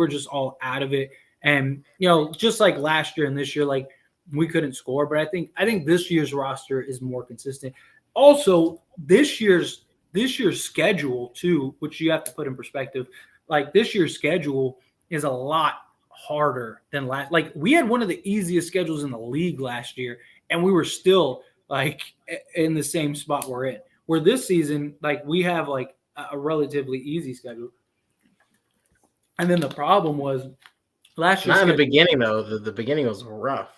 were just all out of it. And, just like last year and this year, like we couldn't score. But I think this year's roster is more consistent. Also, this year's schedule too, which you have to put in perspective, like this year's schedule is a lot harder than last. Like we had one of the easiest schedules in the league last year, and we were still like in the same spot we're in. Where this season, like we have like a relatively easy schedule. And then the problem was last year. Not in the beginning though. The beginning was rough.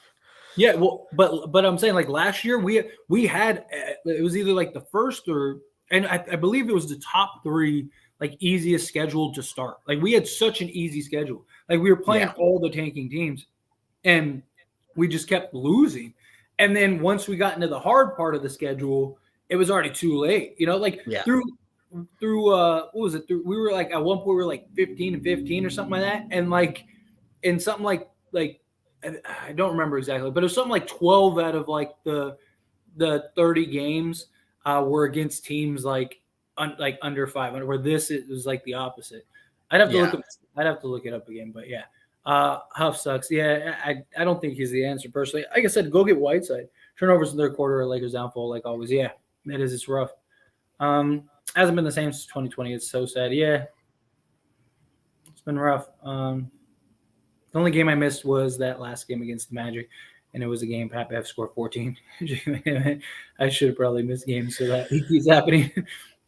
Yeah, well, but I'm saying like last year we had it was either like the first and I believe it was the top 3 like easiest schedule to start. Like we had such an easy schedule. Like we were playing all the tanking teams, and we just kept losing. And then once we got into the hard part of the schedule, it was already too late. Through what was it? We were like at one point we were like 15-15 or something like that, and like in something like I don't remember exactly, but it was something like 12 out of like the 30 games were against teams like under 500. Where this it was like the opposite. I'd have to look it up again, but yeah, Huff sucks. Yeah, I don't think he's the answer personally. Like I said, go get Whiteside. Turnovers in their quarter, Lakers downfall like always. Yeah, it is. It's rough. Hasn't been the same since 2020. It's so sad. Yeah, it's been rough. The only game I missed was that last game against the Magic, and it was a game Pat Bev scored 14. I should have probably missed games so that it keeps happening.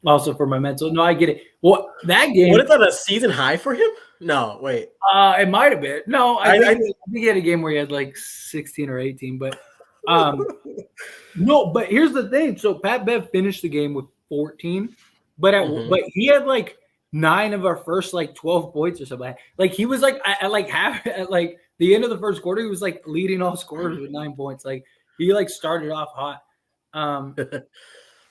Also for my mental. No, I get it. Well, that game. What is that, a season high for him? No, wait. It might have been. No, I think he had a game where he had like 16 or 18. But no, but here's the thing. So Pat Bev finished the game with 14, but he had like 9 of our first like 12 points or something. Like he was like at like half at like the end of the first quarter, he was like leading all scorers with 9 points. Like he like started off hot.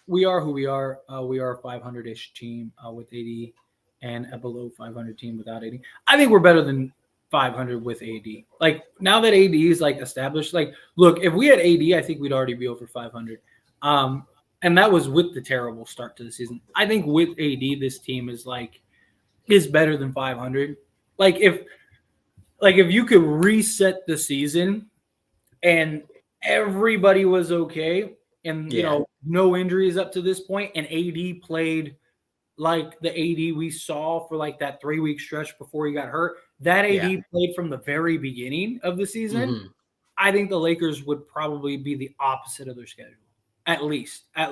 We are who we are. We are a 500-ish team with AD and a below 500 team without AD. I think we're better than 500 with AD. Like now that AD is like established, like look, if we had AD, I think we'd already be over 500. And that was with the terrible start to the season. I think with AD, this team is better than 500. Like if you could reset the season and everybody was okay and no injuries up to this point, and AD played like the AD we saw for like that 3-week stretch before he got hurt. That AD played from the very beginning of the season. Mm-hmm. I think the Lakers would probably be the opposite of their schedule. At least. I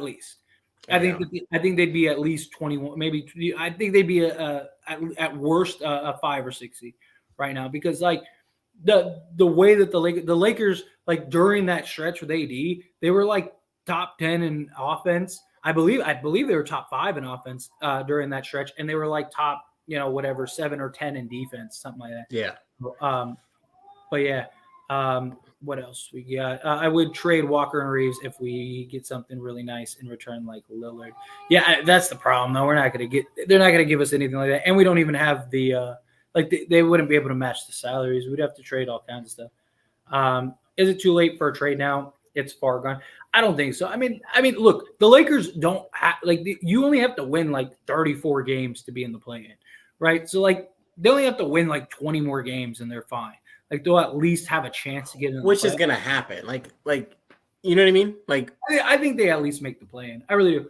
think they'd be at least 21. Maybe I think they'd be at worst a 5 or 6 seed right now, because like the way that the Lakers like during that stretch with AD, they were like top 10 in offense. I believe they were top 5 in offense during that stretch, and they were like top 7 or 10 in defense, something like that. Yeah. But yeah. What else we got? I would trade Walker and Reeves if we get something really nice in return, like Lillard. Yeah, that's the problem though. They're not going to give us anything like that, and we don't even have the they wouldn't be able to match the salaries. We'd have to trade all kinds of stuff. Is it too late for a trade now? It's far gone. I don't think so. I mean, look, the Lakers don't you only have to win like 34 games to be in the play-in, right? So like they only have to win like 20 more games and they're fine. Like they'll at least have a chance to get in. Which is going to happen. Like you know what I mean? Like I think they at least make the play-in. I really do.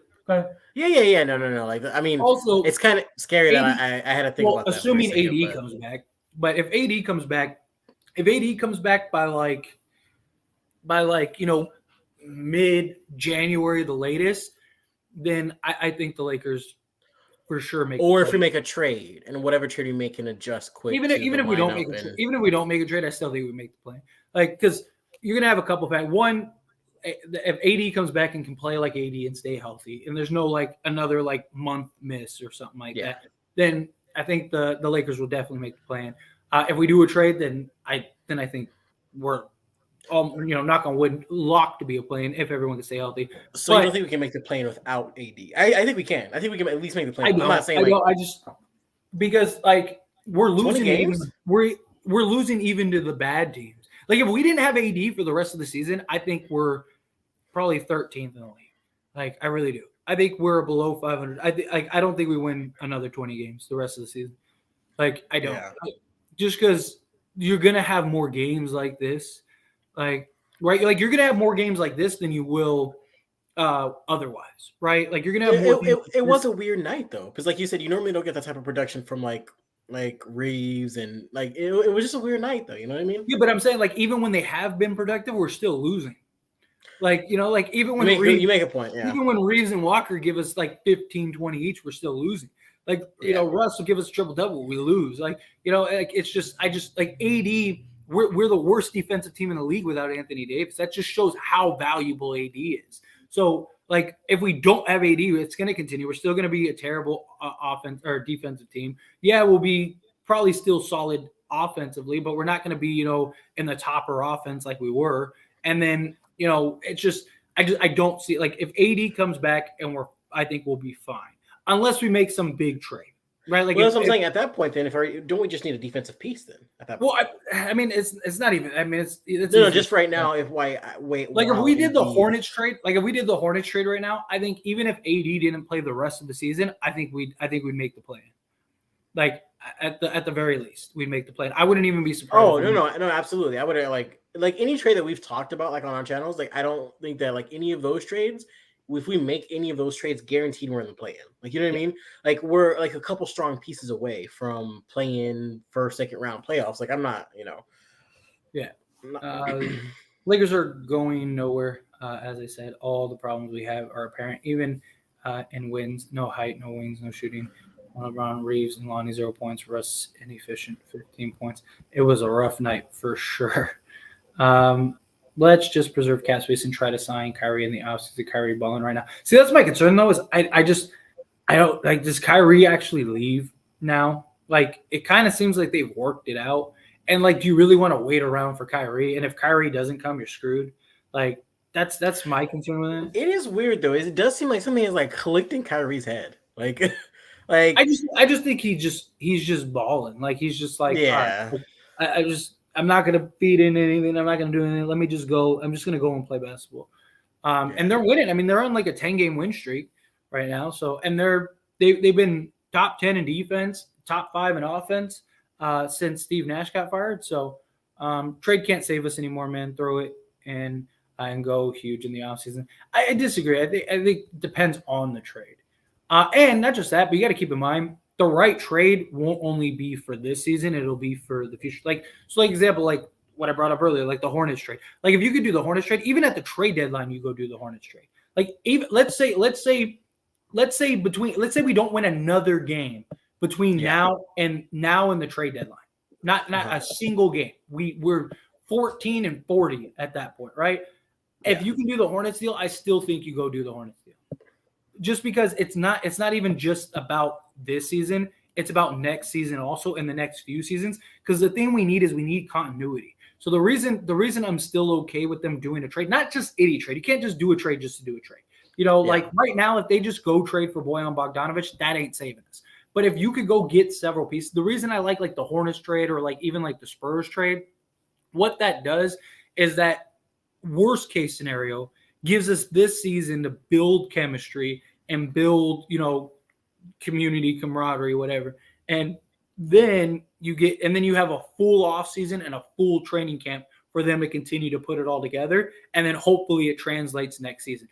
Yeah. No. Like I mean, also it's kind of scary that I had to think about that. Assuming AD comes back, but if AD comes back by mid-January the latest, then I think the Lakers for sure make. Or if we make a trade, and whatever trade we make can adjust quick. Even if we don't make a trade, I still think we make the play. Like because you're gonna have a couple of factors. One, if AD comes back and can play like AD and stay healthy, and there's no like another like month miss or something like that, then I think the Lakers will definitely make the play-in. If we do a trade, then I think we're knock on wood, locked to be a play-in if everyone can stay healthy. So you don't think we can make the play-in without AD? I think we can. I think we can at least make the play-in. I'm not saying because like we're losing games. We're losing even to the bad teams. Like if we didn't have AD for the rest of the season, I think we're probably 13th in the league. Like I really do. I think we're below 500. I don't think we win another 20 games the rest of the season. Like I don't. just because you're gonna have more games like this, right? Like you're gonna have more games like this than you will otherwise, right? Like you're gonna have more. It was a weird night though, because like you said, you normally don't get that type of production from like Reeves, and like it was just a weird night though. You know what I mean? Yeah, but I'm saying like even when they have been productive, we're still losing. Like, like even when you make a point, yeah. Even when Reeves and Walker give us like 15, 20 each, we're still losing. Like, Russ will give us a triple-double, we lose. Like, like it's just like AD, we're the worst defensive team in the league without Anthony Davis. That just shows how valuable AD is. So, like, if we don't have AD, it's going to continue. We're still going to be a terrible offense or defensive team. Yeah, we'll be probably still solid offensively, but we're not going to be, in the topper offense like we were. And then, it's just I don't see like if AD comes back and I think we'll be fine unless we make some big trade, right? Like that's what I'm saying. At that point, then don't we just need a defensive piece then? At that point, I mean it's not even. I mean it's no, just right now. If we did the Hornets trade, right now, I think even if AD didn't play the rest of the season, I think we'd make the play. Like at the very least, we'd make the play. I wouldn't even be surprised. Oh no, absolutely. I would like any trade that we've talked about like on our channels. Like I don't think that like any of those trades, if we make any of those trades, guaranteed we're in the play-in. Like you know what I mean? Like we're like a couple strong pieces away from playing first, second round playoffs. Like I'm not, Yeah. Lakers are going nowhere. As I said, all the problems we have are apparent. Even in wins, no height, no wings, no shooting. LeBron, Reeves, and Lonnie 0 points. Russ inefficient, 15 points. It was a rough night for sure. Let's just preserve cap space and try to sign Kyrie in the offseason. Kyrie balling right now. See, that's my concern though. Is I don't like. Does Kyrie actually leave now? Like it kind of seems like they've worked it out. And like, do you really want to wait around for Kyrie? And if Kyrie doesn't come, you're screwed. Like that's my concern with it. It is weird though. It does seem like something is like clicked in Kyrie's head. Like. Like I just think he's just balling. Like he's just like, yeah. Right, I'm not gonna feed in anything. I'm not gonna do anything. Let me just go. I'm just gonna go and play basketball. And they're winning. I mean, they're on like a 10-game win streak right now. So and they've been top 10 in defense, top 5 in offense since Steve Nash got fired. So trade can't save us anymore, man. Throw it and go huge in the offseason. I disagree. I think it depends on the trade. And not just that, but you got to keep in mind the right trade won't only be for this season; it'll be for the future. Like example, like what I brought up earlier, like the Hornets trade. Like if you could do the Hornets trade, even at the trade deadline, you go do the Hornets trade. Like even let's say we don't win another game between now and the trade deadline. Not a single game. We're 14-40 at that point, right? Yeah. If you can do the Hornets deal, I still think you go do the Hornets deal. Just because it's not even just about this season, it's about next season also and the next few seasons. Because the thing we need continuity. So the reason I'm still okay with them doing a trade, not just any trade. You can't just do a trade just to do a trade. Like right now, if they just go trade for Bojan Bogdanovic, that ain't saving us. But if you could go get several pieces, the reason I like the Hornets trade or like even like the Spurs trade, what that does is that worst case scenario gives us this season to build chemistry and build, community, camaraderie, whatever. And then you have a full off season and a full training camp for them to continue to put it all together. And then hopefully it translates next season.